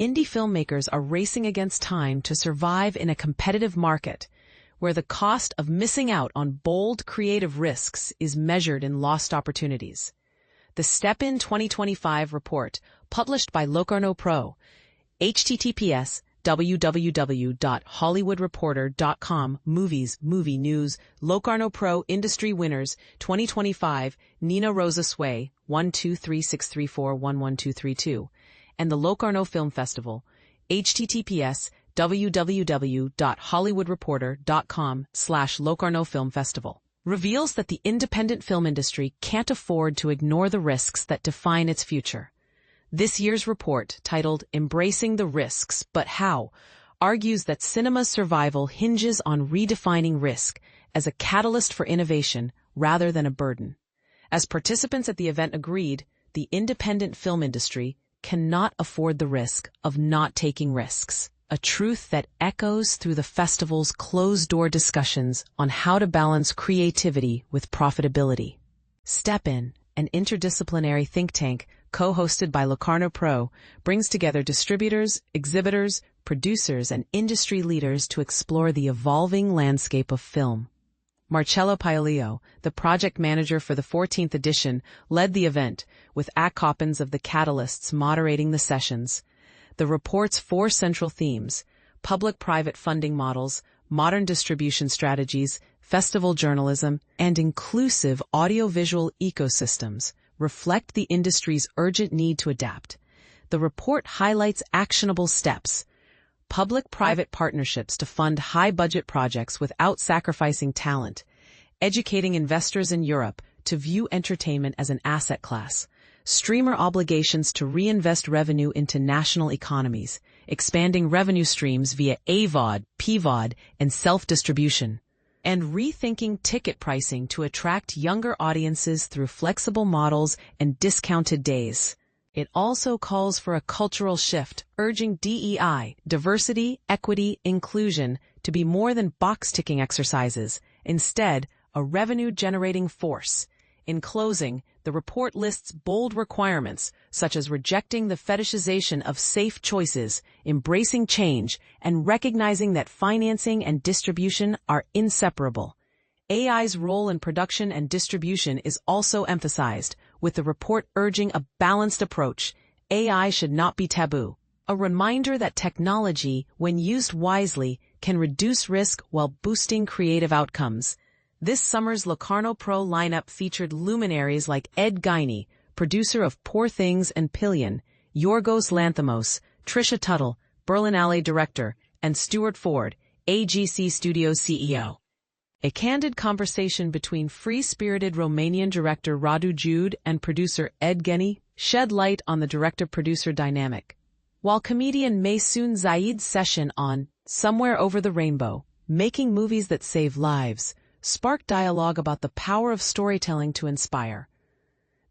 indie filmmakers are racing against time to survive in a competitive market where the cost of missing out on bold creative risks is measured in lost opportunities. The StepIn 2025 report, published by Locarno Pro, https://www.hollywoodreporter.com, Movies, Movie News, Locarno Pro Industry Winners, 2025, Nina Rosa Sway, 12363411232, and the Locarno Film Festival, https://www.hollywoodreporter.com/Locarno Film Festival, reveals that the independent film industry can't afford to ignore the risks that define its future. This year's report, titled Embracing the Risks, But How?, argues that cinema's survival hinges on redefining risk as a catalyst for innovation rather than a burden. As participants at the event agreed, the independent film industry cannot afford the risk of not taking risks, a truth that echoes through the festival's closed-door discussions on how to balance creativity with profitability. StepIn, an interdisciplinary think tank co-hosted by Locarno Pro, brings together distributors, exhibitors, producers, and industry leaders to explore the evolving landscape of film. Marcello Paolillo, the project manager for the 14th edition, led the event, with Ak Coppens of the Catalysts moderating the sessions. The report's 4 central themes, public-private funding models, modern distribution strategies, festival journalism, and inclusive audiovisual ecosystems, reflect the industry's urgent need to adapt. The report highlights actionable steps: public-private partnerships to fund high-budget projects without sacrificing talent, educating investors in Europe to view entertainment as an asset class, streamer obligations to reinvest revenue into national economies, expanding revenue streams via AVOD, PVOD, and self-distribution, and rethinking ticket pricing to attract younger audiences through flexible models and discounted days. It also calls for a cultural shift, urging DEI, diversity, equity, inclusion, to be more than box-ticking exercises, instead, a revenue-generating force. In closing, the report lists bold requirements, such as rejecting the fetishization of safe choices, embracing change, and recognizing that financing and distribution are inseparable. AI's role in production and distribution is also emphasized, with the report urging a balanced approach. AI should not be taboo. A reminder that technology, when used wisely, can reduce risk while boosting creative outcomes. This summer's Locarno Pro lineup featured luminaries like Ed Guiney, producer of Poor Things and Pillion, Yorgos Lanthimos, Trisha Tuttle, Berlinale director, and Stuart Ford, AGC Studios CEO. A candid conversation between free-spirited Romanian director Radu Jude and producer Ed Guiney shed light on the director-producer dynamic. While comedian Maysoon Zaid's session on Somewhere Over the Rainbow, Making Movies That Save Lives, sparked dialogue about the power of storytelling to inspire.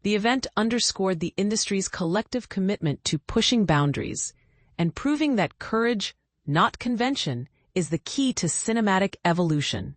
The event underscored the industry's collective commitment to pushing boundaries and proving that courage, not convention, is the key to cinematic evolution.